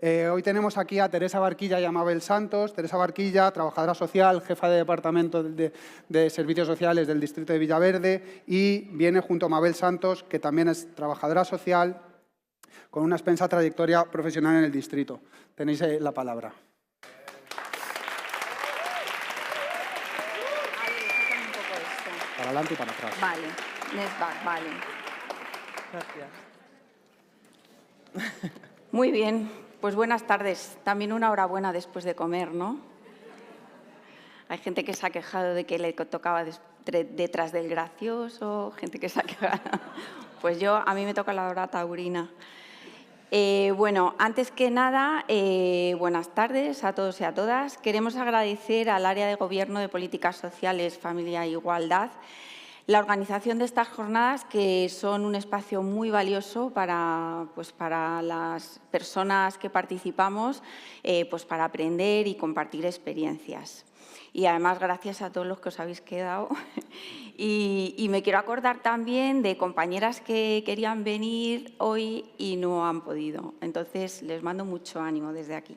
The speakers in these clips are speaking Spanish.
Hoy tenemos aquí a Teresa Barquilla y a Mabel Santos. Teresa Barquilla, trabajadora social, jefa de Departamento de Servicios Sociales del Distrito de Villaverde, y viene junto a Mabel Santos, que también es trabajadora social, con una extensa trayectoria profesional en el distrito. Tenéis la palabra. Para adelante y para atrás. Vale, vale. Gracias. Muy bien, pues buenas tardes. También una hora buena después de comer, ¿no? Hay gente que se ha quejado de que le tocaba detrás del gracioso, gente que se ha quejado. Pues a mí me toca la hora taurina. Bueno, antes que nada, buenas tardes a todos y a todas. Queremos agradecer al Área de Gobierno de Políticas Sociales, Familia e Igualdad la organización de estas jornadas, que son un espacio muy valioso para las personas que participamos, para aprender y compartir experiencias. Y además, gracias a todos los que os habéis quedado. Y me quiero acordar también de compañeras que querían venir hoy y no han podido. Entonces, les mando mucho ánimo desde aquí.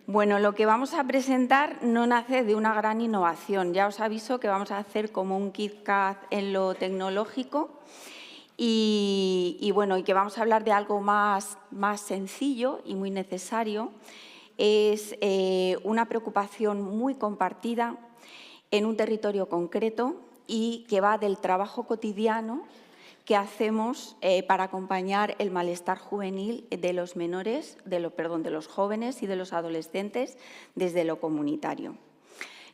Bueno, lo que vamos a presentar no nace de una gran innovación. Ya os aviso que vamos a hacer como un KitKat en lo tecnológico y que vamos a hablar de algo más sencillo y muy necesario. Es una preocupación muy compartida en un territorio concreto y que va del trabajo cotidiano que hacemos para acompañar el malestar juvenil de los menores, de los jóvenes y de los adolescentes desde lo comunitario.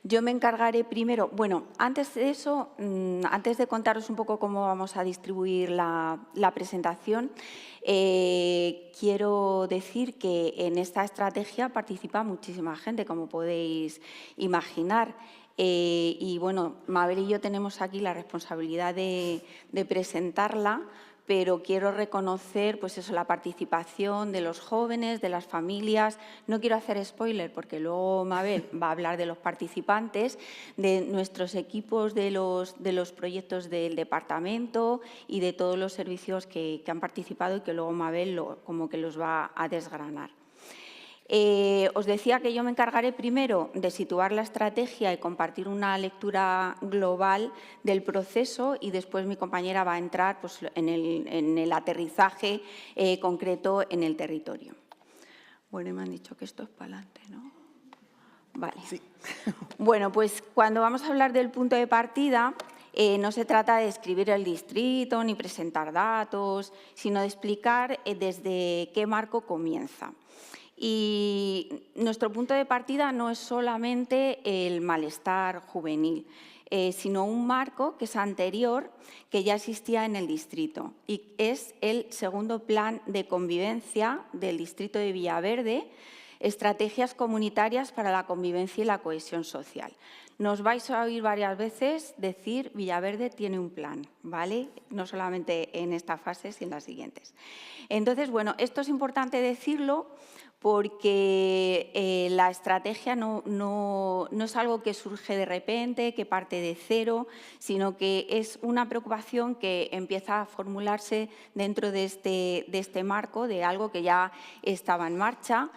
Yo me encargaré primero, antes de eso, antes de contaros un poco cómo vamos a distribuir la presentación, quiero decir que en esta estrategia participa muchísima gente, como podéis imaginar. Mabel y yo tenemos aquí la responsabilidad de presentarla, pero quiero reconocer la participación de los jóvenes, de las familias. No quiero hacer spoiler porque luego Mabel va a hablar de los participantes, de nuestros equipos, de los proyectos del departamento y de todos los servicios que han participado y que luego Mabel como que los va a desgranar. Os decía que yo me encargaré primero de situar la estrategia y compartir una lectura global del proceso y después mi compañera va a entrar en el aterrizaje concreto en el territorio. Bueno, me han dicho que esto es para adelante, ¿no? Vale. Sí. Bueno, pues cuando vamos a hablar del punto de partida, no se trata de describir el distrito ni presentar datos, sino de explicar desde qué marco comienza. Y nuestro punto de partida no es solamente el malestar juvenil, sino un marco que es anterior, que ya existía en el distrito, y es el segundo plan de convivencia del distrito de Villaverde, Estrategias comunitarias para la convivencia y la cohesión social. Nos vais a oír varias veces decir Villaverde tiene un plan, ¿vale? No solamente en esta fase, sino en las siguientes. Entonces, esto es importante decirlo porque la estrategia no es algo que surge de repente, que parte de cero, sino que es una preocupación que empieza a formularse dentro de este marco, de algo que ya estaba en marcha.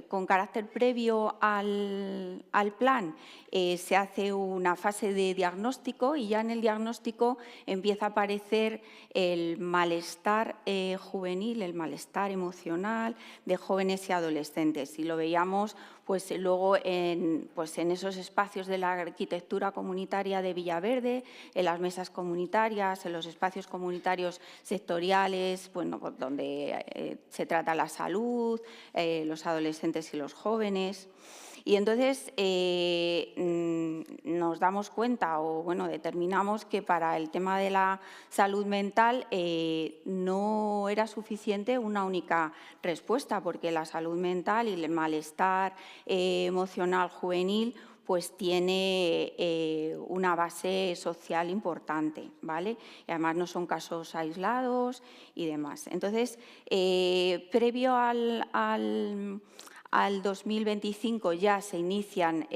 Con carácter previo al plan se hace una fase de diagnóstico y ya en el diagnóstico empieza a aparecer el malestar juvenil, el malestar emocional de jóvenes y adolescentes. Y lo veíamos luego en esos espacios de la arquitectura comunitaria de Villaverde, en las mesas comunitarias, en los espacios comunitarios sectoriales, donde se trata la salud, los adolescentes y los jóvenes. Y entonces nos damos cuenta determinamos que para el tema de la salud mental no era suficiente una única respuesta, porque la salud mental y el malestar emocional juvenil tiene una base social importante, ¿vale? Y además no son casos aislados y demás. Entonces, previo al 2025 ya se inician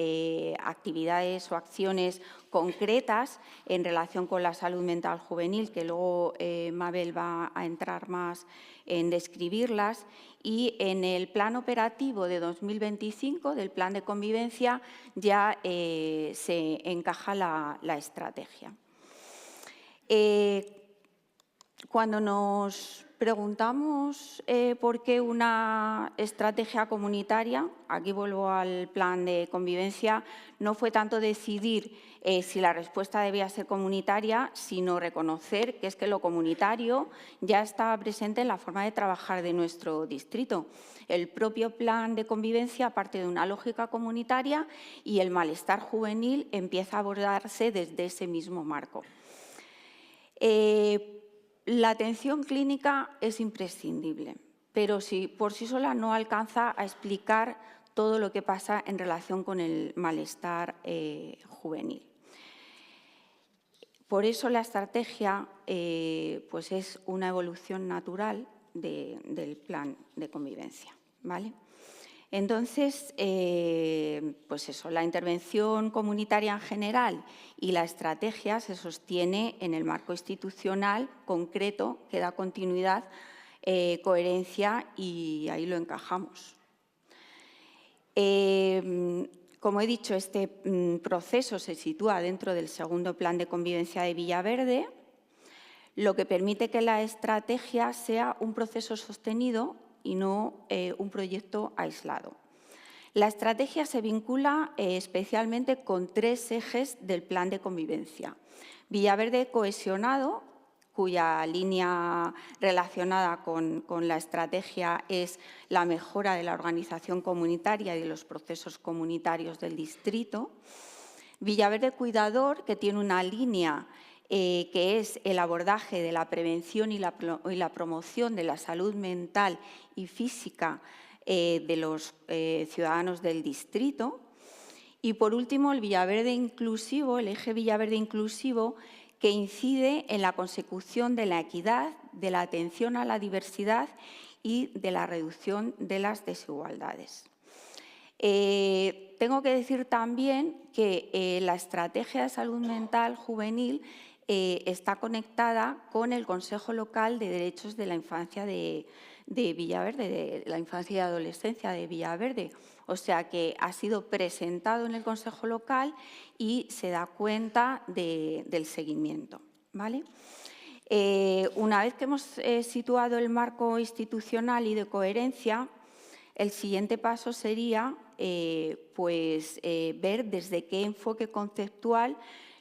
actividades o acciones concretas en relación con la salud mental juvenil, que luego Mabel va a entrar más en describirlas, y en el plan operativo de 2025 del plan de convivencia ya se encaja la estrategia. Cuando nos preguntamos por qué una estrategia comunitaria, aquí vuelvo al plan de convivencia, no fue tanto decidir si la respuesta debía ser comunitaria, sino reconocer que es que lo comunitario ya estaba presente en la forma de trabajar de nuestro distrito. El propio plan de convivencia parte de una lógica comunitaria y el malestar juvenil empieza a abordarse desde ese mismo marco. La atención clínica es imprescindible, pero por sí sola no alcanza a explicar todo lo que pasa en relación con el malestar juvenil. Por eso la estrategia pues es una evolución natural del plan de convivencia, ¿vale? Entonces, pues eso, la intervención comunitaria en general y la estrategia se sostiene en el marco institucional concreto que da continuidad, coherencia y ahí lo encajamos. Como he dicho, este proceso se sitúa dentro del segundo plan de convivencia de Villaverde, lo que permite que la estrategia sea un proceso sostenido y no un proyecto aislado. La estrategia se vincula especialmente con 3 ejes del plan de convivencia. Villaverde cohesionado, cuya línea relacionada con la estrategia es la mejora de la organización comunitaria y de los procesos comunitarios del distrito. Villaverde cuidador, que tiene una línea que es el abordaje de la prevención y la promoción de la salud mental y física de los ciudadanos del distrito. Y, por último, el Villaverde inclusivo, el eje Villaverde inclusivo, que incide en la consecución de la equidad, de la atención a la diversidad y de la reducción de las desigualdades. Tengo que decir también que la estrategia de salud mental juvenil está conectada con el Consejo Local de Derechos de la Infancia de Villaverde, de la infancia y adolescencia de Villaverde. O sea que ha sido presentado en el Consejo Local y se da cuenta del seguimiento, ¿vale? Una vez que hemos situado el marco institucional y de coherencia, el siguiente paso sería ver desde qué enfoque conceptual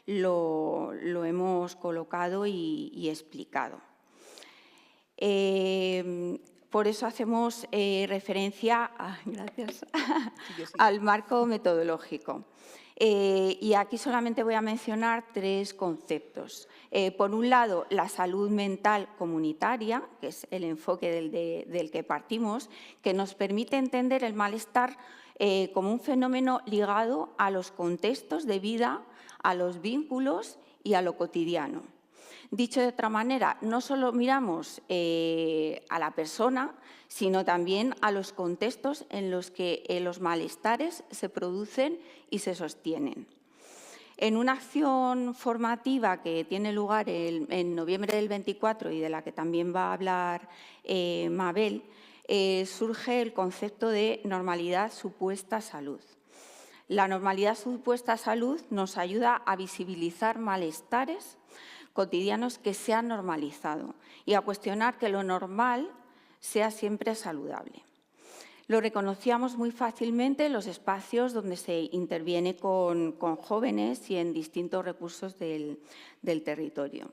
lo hemos colocado y explicado. Por eso hacemos referencia al marco metodológico. Y aquí solamente voy a mencionar 3 conceptos. Por un lado, la salud mental comunitaria, que es el enfoque del que partimos, que nos permite entender el malestar como un fenómeno ligado a los contextos de vida, a los vínculos y a lo cotidiano. Dicho de otra manera, no solo miramos a la persona, sino también a los contextos en los que los malestares se producen y se sostienen. En una acción formativa que tiene lugar en noviembre del 24 y de la que también va a hablar Mabel, surge el concepto de normalidad supuesta salud. La normalidad supuesta salud nos ayuda a visibilizar malestares cotidianos que se han normalizado y a cuestionar que lo normal sea siempre saludable. Lo reconocíamos muy fácilmente en los espacios donde se interviene con jóvenes y en distintos recursos del territorio.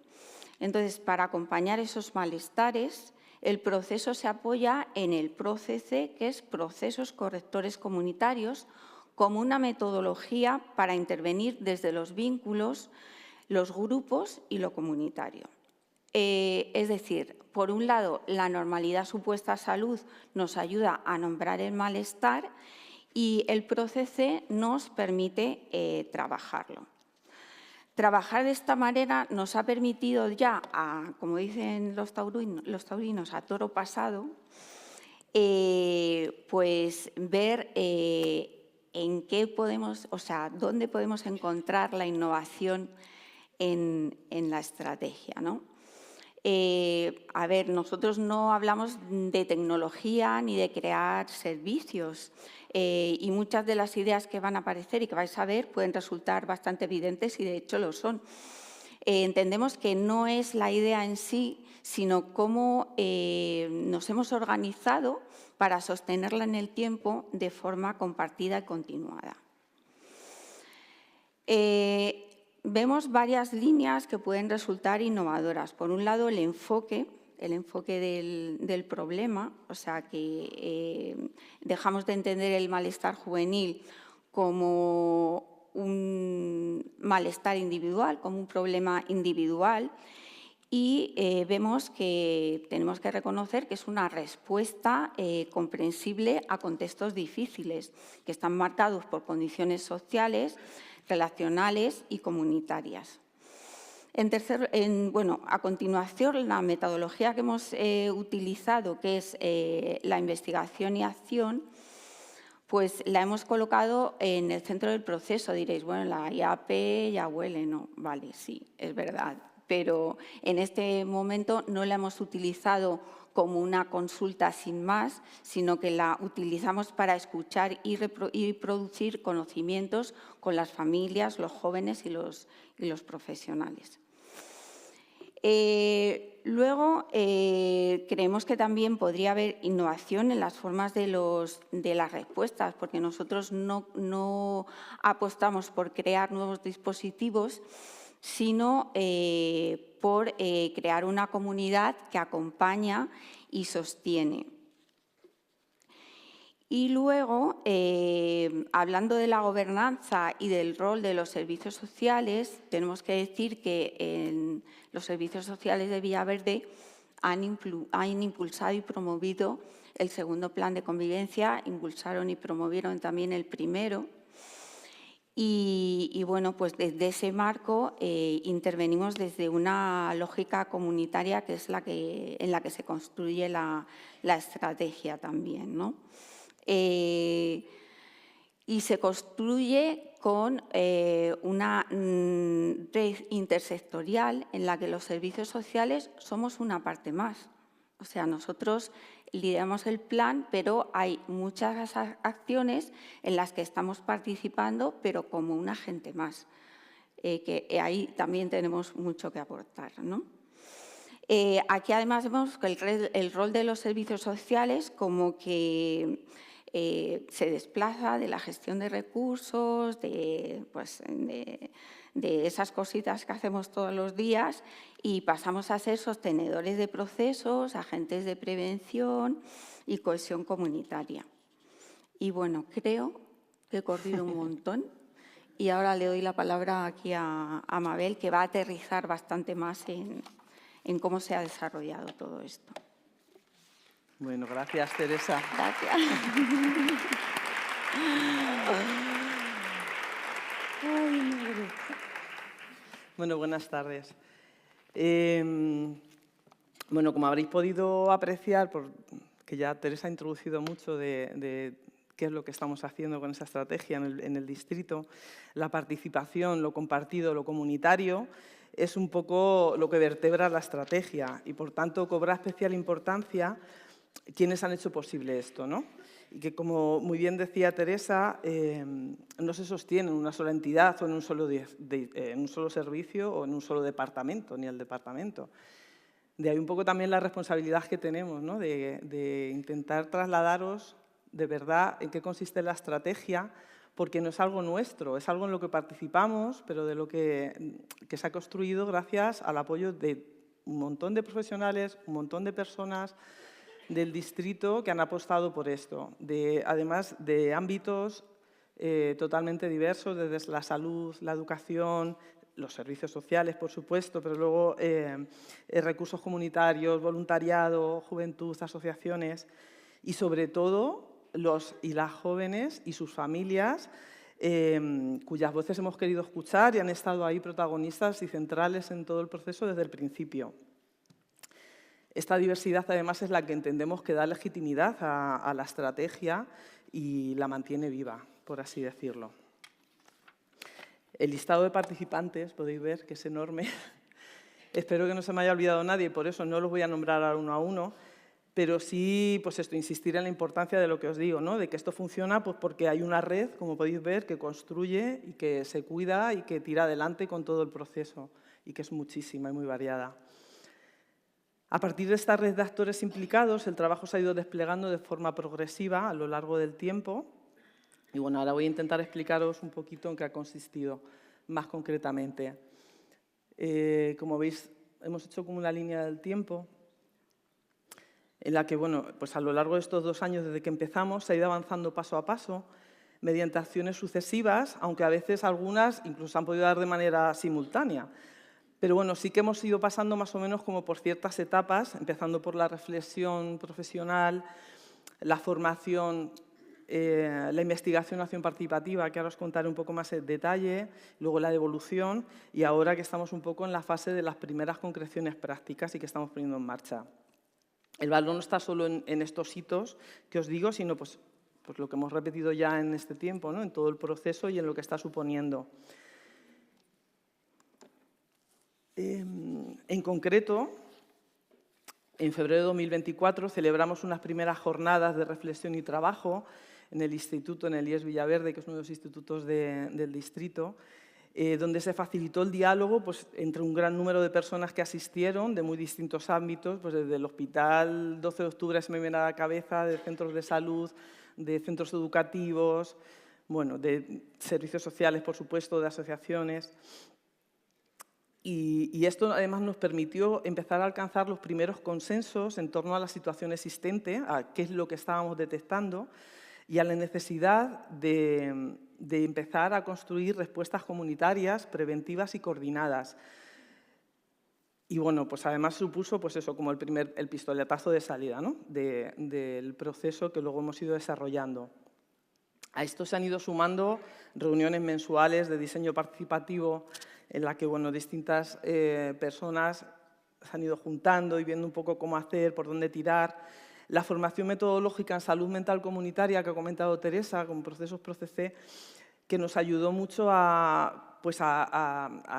Entonces, para acompañar esos malestares, el proceso se apoya en el PROCC, que es Procesos Correctores Comunitarios, como una metodología para intervenir desde los vínculos, los grupos y lo comunitario. Es decir, por un lado, la normalidad supuesta salud nos ayuda a nombrar el malestar y el PROCC nos permite trabajarlo. Trabajar de esta manera nos ha permitido ya, como dicen los taurinos, a toro pasado, pues ver en qué podemos, o sea, dónde podemos encontrar la innovación en la estrategia, ¿no? A ver, nosotros no hablamos de tecnología ni de crear servicios y muchas de las ideas que van a aparecer y que vais a ver pueden resultar bastante evidentes y de hecho lo son. Entendemos que no es la idea en sí, sino cómo nos hemos organizado para sostenerla en el tiempo de forma compartida y continuada. Vemos varias líneas que pueden resultar innovadoras. Por un lado, el enfoque del problema, o sea, que dejamos de entender el malestar juvenil como un malestar individual, como un problema individual, y vemos que tenemos que reconocer que es una respuesta comprensible a contextos difíciles, que están marcados por condiciones sociales, relacionales y comunitarias. A continuación, la metodología que hemos utilizado, que es la investigación y acción, pues la hemos colocado en el centro del proceso. Diréis, bueno, la IAP ya huele, ¿no? Vale, sí, es verdad. Pero en este momento no la hemos utilizado como una consulta sin más, sino que la utilizamos para escuchar y producir conocimientos con las familias, los jóvenes y los profesionales. Luego, creemos que también podría haber innovación en las formas de las respuestas, porque nosotros no apostamos por crear nuevos dispositivos, sino por crear una comunidad que acompaña y sostiene. Y luego, hablando de la gobernanza y del rol de los servicios sociales, tenemos que decir que los servicios sociales de Villaverde han impulsado y promovido el segundo plan de convivencia, impulsaron y promovieron también el primero. Y bueno, pues desde ese marco intervenimos desde una lógica comunitaria que es en la que se construye la estrategia también, ¿no? Y se construye con una red intersectorial en la que los servicios sociales somos una parte más. O sea, nosotros lideramos el plan, pero hay muchas acciones en las que estamos participando, pero como un agente más, que ahí también tenemos mucho que aportar, ¿no? Aquí además vemos que el rol de los servicios sociales como que se desplaza de la gestión de recursos, de esas cositas que hacemos todos los días y pasamos a ser sostenedores de procesos, agentes de prevención y cohesión comunitaria. Y bueno, creo que he corrido un montón y ahora le doy la palabra aquí a Mabel, que va a aterrizar bastante más en cómo se ha desarrollado todo esto. Bueno, gracias, Teresa. Gracias. Bueno, buenas tardes. Bueno, como habréis podido apreciar, que ya Teresa ha introducido mucho de qué es lo que estamos haciendo con esa estrategia en el distrito, la participación, lo compartido, lo comunitario, es un poco lo que vertebra la estrategia y, por tanto, cobra especial importancia quienes han hecho posible esto, ¿no? Y que, como muy bien decía Teresa, no se sostiene en una sola entidad o en un solo servicio o en un solo departamento, ni el departamento. De ahí un poco también la responsabilidad que tenemos, ¿no? de intentar trasladaros de verdad en qué consiste la estrategia, porque no es algo nuestro, es algo en lo que participamos, pero de lo que se ha construido gracias al apoyo de un montón de profesionales, un montón de personas del distrito que han apostado por esto, además de ámbitos totalmente diversos, desde la salud, la educación, los servicios sociales, por supuesto, pero luego recursos comunitarios, voluntariado, juventud, asociaciones y, sobre todo, los y las jóvenes y sus familias, cuyas voces hemos querido escuchar y han estado ahí protagonistas y centrales en todo el proceso desde el principio. Esta diversidad, además, es la que entendemos que da legitimidad a la estrategia y la mantiene viva, por así decirlo. El listado de participantes, podéis ver que es enorme. Espero que no se me haya olvidado nadie, por eso no los voy a nombrar uno a uno, pero sí, pues esto, insistir en la importancia de lo que os digo, ¿no? De que esto funciona pues porque hay una red, como podéis ver, que construye y que se cuida y que tira adelante con todo el proceso, y que es muchísima y muy variada. A partir de esta red de actores implicados, el trabajo se ha ido desplegando de forma progresiva a lo largo del tiempo. Y bueno, ahora voy a intentar explicaros un poquito en qué ha consistido más concretamente. Como veis, hemos hecho como una línea del tiempo en la que, bueno, pues a lo largo de estos 2 años desde que empezamos se ha ido avanzando paso a paso mediante acciones sucesivas, aunque a veces algunas incluso han podido dar de manera simultánea. Pero bueno, sí que hemos ido pasando más o menos como por ciertas etapas, empezando por la reflexión profesional, la formación, la investigación, acción participativa, que ahora os contaré un poco más en detalle, luego la devolución y ahora que estamos un poco en la fase de las primeras concreciones prácticas y que estamos poniendo en marcha. El valor no está solo en estos hitos que os digo, sino pues lo que hemos repetido ya en este tiempo, ¿no? En todo el proceso y en lo que está suponiendo. En concreto, en febrero de 2024 celebramos unas primeras jornadas de reflexión y trabajo en el instituto, en el IES Villaverde, que es uno de los institutos del distrito, donde se facilitó el diálogo pues, entre un gran número de personas que asistieron de muy distintos ámbitos, pues desde el Hospital 12 de Octubre, se me viene a la cabeza, de centros de salud, de centros educativos, bueno, de servicios sociales, por supuesto, de asociaciones. Y esto además nos permitió empezar a alcanzar los primeros consensos en torno a la situación existente, a qué es lo que estábamos detectando y a la necesidad de empezar a construir respuestas comunitarias, preventivas y coordinadas. Y bueno, pues además supuso pues eso, como el pistoletazo de salida, ¿no? del proceso que luego hemos ido desarrollando. A esto se han ido sumando reuniones mensuales de diseño participativo en la que bueno, distintas personas se han ido juntando y viendo un poco cómo hacer, por dónde tirar. La formación metodológica en salud mental comunitaria que ha comentado Teresa, con procesos PROCC, que nos ayudó mucho a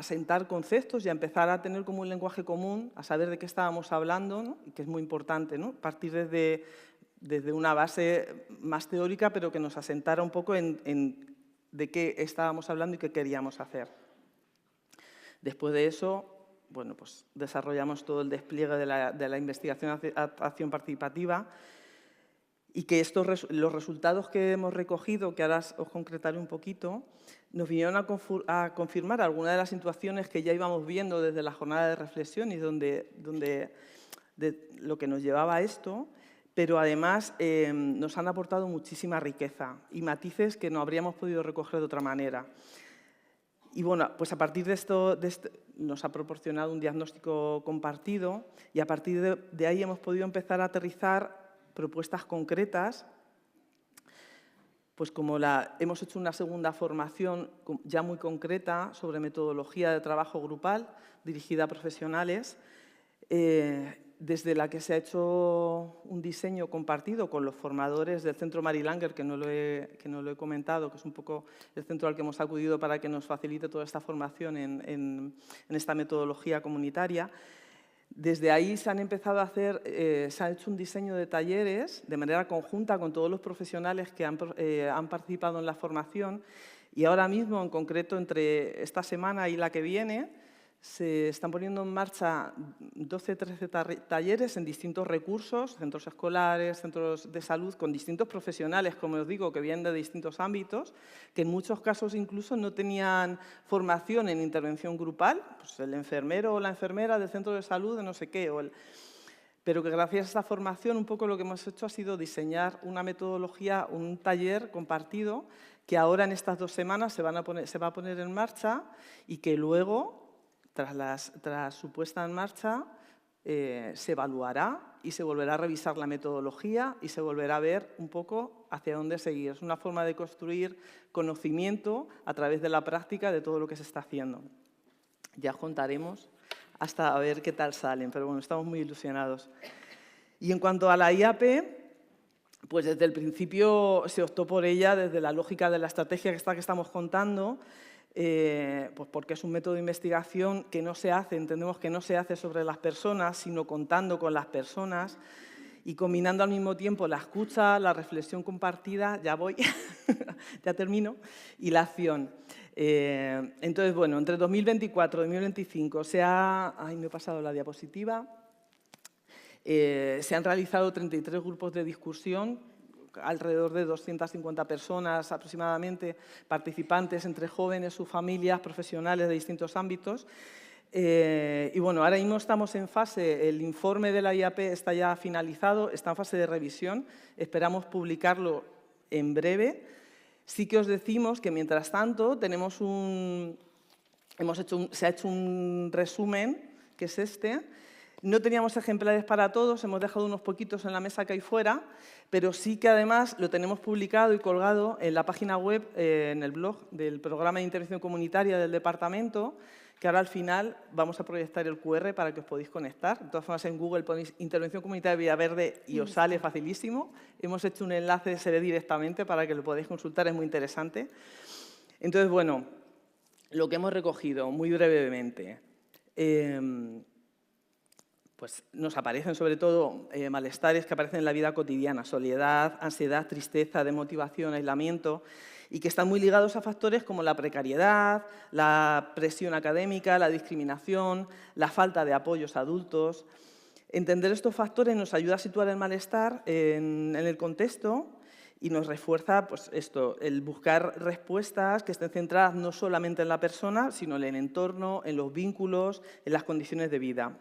sentar conceptos y a empezar a tener como un lenguaje común, a saber de qué estábamos hablando, ¿no? Y que es muy importante, ¿no? Partir desde una base más teórica, pero que nos asentara un poco en de qué estábamos hablando y qué queríamos hacer. Después de eso, bueno, pues desarrollamos todo el despliegue de la investigación acción participativa y que los resultados que hemos recogido, que ahora os concretaré un poquito, nos vinieron a confirmar algunas de las situaciones que ya íbamos viendo desde la jornada de reflexión y de lo que nos llevaba a esto, pero además nos han aportado muchísima riqueza y matices que no habríamos podido recoger de otra manera. Y bueno, pues a partir de esto nos ha proporcionado un diagnóstico compartido y a partir de ahí hemos podido empezar a aterrizar propuestas concretas, pues como hemos hecho una segunda formación ya muy concreta sobre metodología de trabajo grupal dirigida a profesionales, desde la que se ha hecho un diseño compartido con los formadores del Centro Mary Langer, que no lo he comentado, que es un poco el centro al que hemos acudido para que nos facilite toda esta formación en esta metodología comunitaria. Desde ahí se han empezado a hacer, se ha hecho un diseño de talleres de manera conjunta con todos los profesionales que han participado en la formación y ahora mismo, en concreto, entre esta semana y la que viene, se están poniendo en marcha 12-13 talleres en distintos recursos, centros escolares, centros de salud, con distintos profesionales, como os digo, que vienen de distintos ámbitos, que en muchos casos incluso no tenían formación en intervención grupal, pues el enfermero o la enfermera del centro de salud de no sé qué, pero que gracias a esta formación un poco lo que hemos hecho ha sido diseñar una metodología, un taller compartido que ahora en estas 2 semanas se va a poner en marcha y que luego, tras su puesta en marcha, se evaluará y se volverá a revisar la metodología y se volverá a ver un poco hacia dónde seguir. Es una forma de construir conocimiento a través de la práctica de todo lo que se está haciendo. Ya contaremos hasta a ver qué tal salen, pero bueno, estamos muy ilusionados. Y en cuanto a la IAP, pues desde el principio se optó por ella desde la lógica de la estrategia que estamos contando, pues porque es un método de investigación que no se hace, entendemos que no se hace sobre las personas, sino contando con las personas y combinando al mismo tiempo la escucha, la reflexión compartida, ya voy, ya termino, y la acción. Entonces, bueno, entre 2024 y 2025 ay, me he pasado la diapositiva. Se han realizado 33 grupos de discusión, alrededor de 250 personas aproximadamente, participantes entre jóvenes, sus familias, profesionales de distintos ámbitos. Y bueno, ahora mismo estamos en fase, el informe de la IAP está ya finalizado, está en fase de revisión, esperamos publicarlo en breve. Sí que os decimos que mientras tanto se ha hecho un resumen, que es este. No teníamos ejemplares para todos, hemos dejado unos poquitos en la mesa que hay fuera, pero sí que además lo tenemos publicado y colgado en la página web, en el blog del Programa de Intervención Comunitaria del Departamento, que ahora al final vamos a proyectar el QR para que os podáis conectar. De todas formas, en Google ponéis Intervención Comunitaria de Villaverde y os sale facilísimo. Hemos hecho un enlace, se ve directamente para que lo podáis consultar, es muy interesante. Entonces, bueno, lo que hemos recogido muy brevemente. Pues nos aparecen sobre todo malestares que aparecen en la vida cotidiana, soledad, ansiedad, tristeza, desmotivación, aislamiento, y que están muy ligados a factores como la precariedad, la presión académica, la discriminación, la falta de apoyos a adultos. Entender estos factores nos ayuda a situar el malestar en el contexto y nos refuerza pues, el buscar respuestas que estén centradas no solamente en la persona, sino en el entorno, en los vínculos, en las condiciones de vida.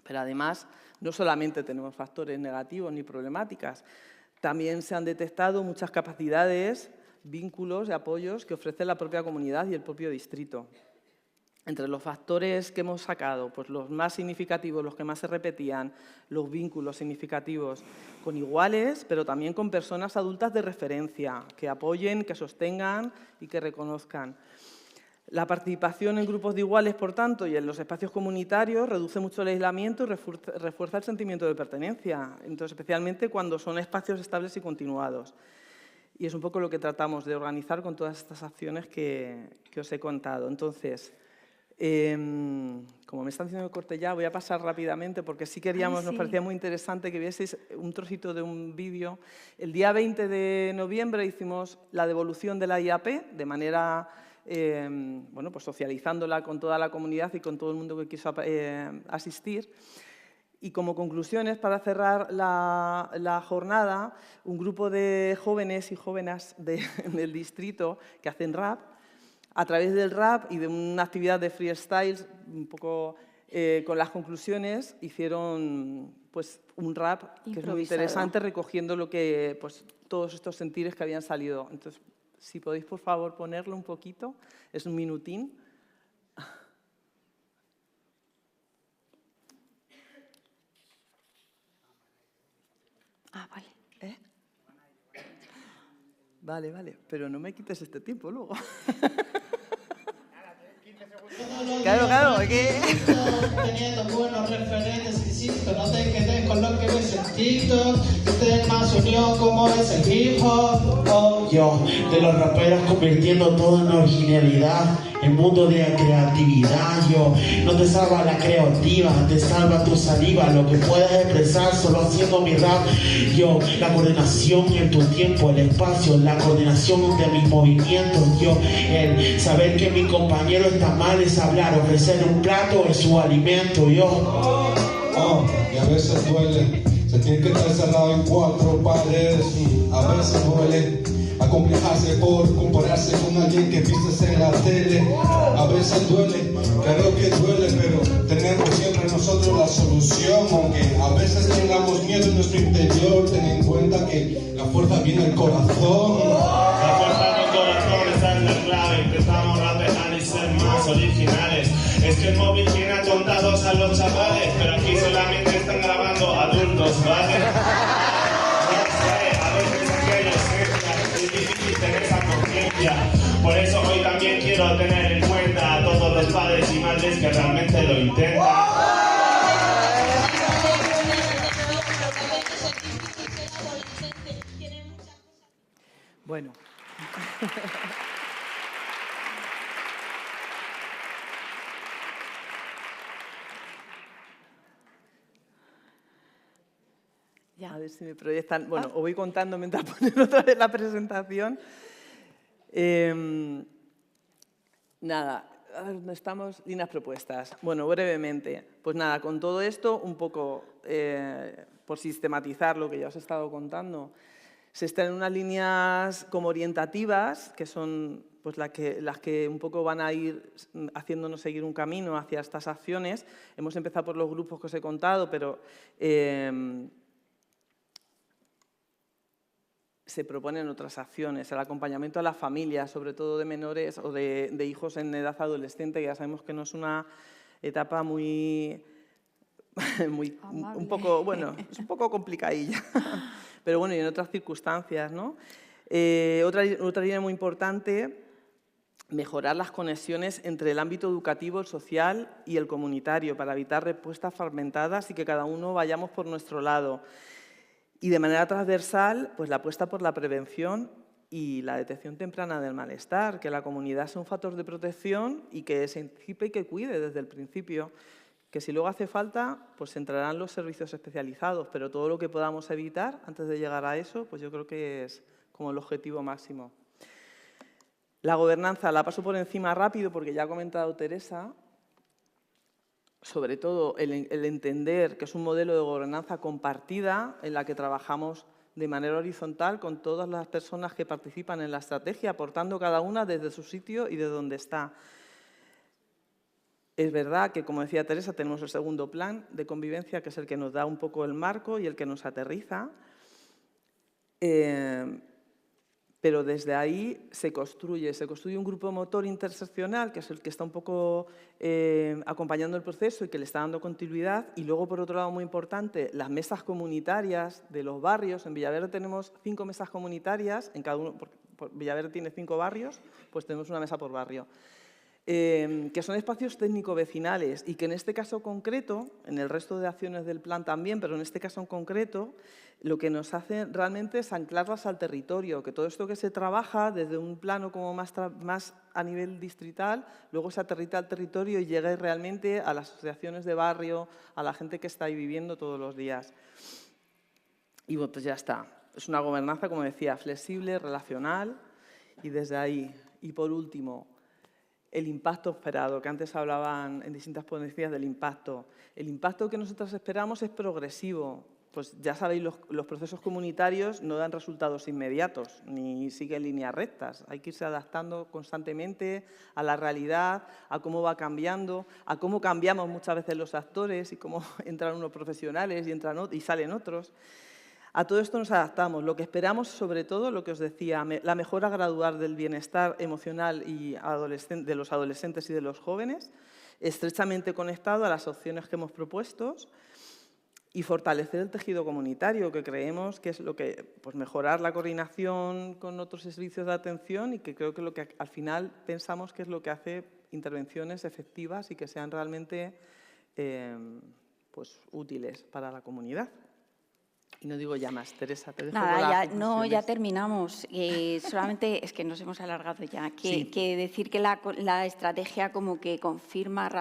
Pero además, no solamente tenemos factores negativos ni problemáticas, también se han detectado muchas capacidades, vínculos y apoyos que ofrece la propia comunidad y el propio distrito. Entre los factores que hemos sacado, pues los más significativos, los que más se repetían, los vínculos significativos con iguales, pero también con personas adultas de referencia, que apoyen, que sostengan y que reconozcan. La participación en grupos de iguales, por tanto, y en los espacios comunitarios reduce mucho el aislamiento y refuerza el sentimiento de pertenencia, entonces, especialmente cuando son espacios estables y continuados. Y es un poco lo que tratamos de organizar con todas estas acciones que os he contado. Entonces, como me están haciendo el corte ya, voy a pasar rápidamente porque sí queríamos, nos parecía muy interesante que vieseis un trocito de un vídeo. El día 20 de noviembre hicimos la devolución de la IAP de manera, bueno, pues socializándola con toda la comunidad y con todo el mundo que quiso asistir. Y como conclusiones, para cerrar la jornada, un grupo de jóvenes y jóvenes del distrito que hacen rap, a través del rap y de una actividad de freestyle, un poco con las conclusiones, hicieron pues, un rap que es muy interesante, recogiendo lo que, pues, todos estos sentires que habían salido. Entonces, si podéis, por favor, ponerlo un poquito, es un minutín. Ah, vale. Vale, vale, pero no me quites este tiempo luego. Claro, ¿qué? Teniendo buenos referentes, insisto, no te quedes con lo que ves en TikTok. Ten más unión como es el hip hop. Oh, yo, de los raperos convirtiendo todo en originalidad, el mundo de la creatividad. Yo, no te salva la creativa, te salva tu saliva, lo que puedes expresar solo haciendo mi rap. Yo, la coordinación en tu tiempo, el espacio, la coordinación de mis movimientos. Yo, el saber que mi compañero está mal es hablar, ofrecer un plato es su alimento. Yo, y a veces duele, se tiene que estar cerrado en cuatro paredes. A veces duele acomplejarse por compararse con alguien que vistes en la tele. A veces duele, claro que duele, pero tenemos siempre nosotros la solución. Aunque a veces tengamos miedo en nuestro interior, ten en cuenta que la fuerza viene del corazón. La fuerza del corazón, esa es la clave. Empezamos a rapear y ser más originales. Es que el móvil tiene atontados a los chavales, pero aquí solamente están grabando adultos, ¿vale? No sé, a veces aquellos es difícil tener esa conciencia. Por eso hoy también quiero tener en cuenta a todos los padres y madres que realmente lo intentan. Bueno. Ya. A ver si me proyectan. Bueno, os voy contando mientras ponen otra vez la presentación. Nada, a ver, ¿dónde estamos? Líneas propuestas. Bueno, brevemente. Pues nada, con todo esto, un poco por sistematizar lo que ya os he estado contando, se están en unas líneas como orientativas, que son pues las que un poco van a ir haciéndonos seguir un camino hacia estas acciones. Hemos empezado por los grupos que os he contado, pero se proponen otras acciones, el acompañamiento a las familias, sobre todo de menores o de hijos en edad adolescente, que ya sabemos que no es una etapa muy un poco, bueno, es un poco complicadilla, pero bueno, y en otras circunstancias, ¿no? Otra línea muy importante, mejorar las conexiones entre el ámbito educativo, el social y el comunitario para evitar respuestas fragmentadas y que cada uno vayamos por nuestro lado. Y de manera transversal, pues la apuesta por la prevención y la detección temprana del malestar, que la comunidad sea un factor de protección y que se anticipe y que cuide desde el principio. Que si luego hace falta, pues entrarán los servicios especializados, pero todo lo que podamos evitar antes de llegar a eso, pues yo creo que es como el objetivo máximo. La gobernanza la paso por encima rápido porque ya ha comentado Teresa, sobre todo el entender que es un modelo de gobernanza compartida en la que trabajamos de manera horizontal con todas las personas que participan en la estrategia, aportando cada una desde su sitio y de donde está. Es verdad que, como decía Teresa, tenemos el segundo plan de convivencia, que es el que nos da un poco el marco y el que nos aterriza, pero desde ahí se construye un grupo motor interseccional, que es el que está un poco acompañando el proceso y que le está dando continuidad, y luego, por otro lado, muy importante, las mesas comunitarias de los barrios. En Villaverde tenemos 5 mesas comunitarias, en cada uno, porque Villaverde tiene 5 barrios, pues tenemos una mesa por barrio. Que son espacios técnico-vecinales y que en este caso concreto, en el resto de acciones del plan también, pero en este caso en concreto, lo que nos hace realmente es anclarlas al territorio, que todo esto que se trabaja desde un plano como más a nivel distrital, luego se aterriza al territorio y llegue realmente a las asociaciones de barrio, a la gente que está ahí viviendo todos los días. Y bueno, pues ya está. Es una gobernanza, como decía, flexible, relacional y desde ahí. Y por último, el impacto esperado, que antes hablaban en distintas ponencias del impacto. El impacto que nosotros esperamos es progresivo. Pues ya sabéis, los procesos comunitarios no dan resultados inmediatos, ni siguen líneas rectas. Hay que irse adaptando constantemente a la realidad, a cómo va cambiando, a cómo cambiamos muchas veces los actores y cómo entran unos profesionales y salen otros. A todo esto nos adaptamos. Lo que esperamos, sobre todo, lo que os decía, la mejora gradual del bienestar emocional y de los adolescentes y de los jóvenes, estrechamente conectado a las opciones que hemos propuesto, y fortalecer el tejido comunitario, que creemos que es lo que, pues mejorar la coordinación con otros servicios de atención y que creo que lo que al final pensamos que es lo que hace intervenciones efectivas y que sean realmente pues, útiles para la comunidad. Y no digo ya más, Teresa, te dejo con las conclusiones. Ya terminamos. Solamente es que nos hemos alargado ya. Sí. Que decir que la estrategia como que confirma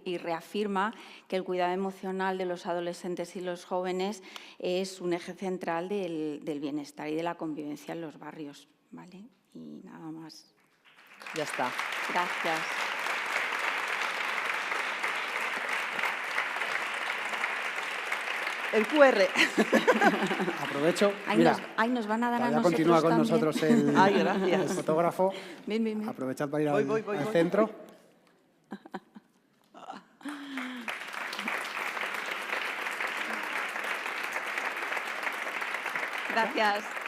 y reafirma que el cuidado emocional de los adolescentes y los jóvenes es un eje central del bienestar y de la convivencia en los barrios, ¿vale? Y nada más. Ya está. Gracias. El QR. Aprovecho. Ahí nos van a dar a todavía nosotros continúa con también. nosotros Ay, gracias. el fotógrafo. Bien. Aprovechad para ir Voy. al centro. Gracias.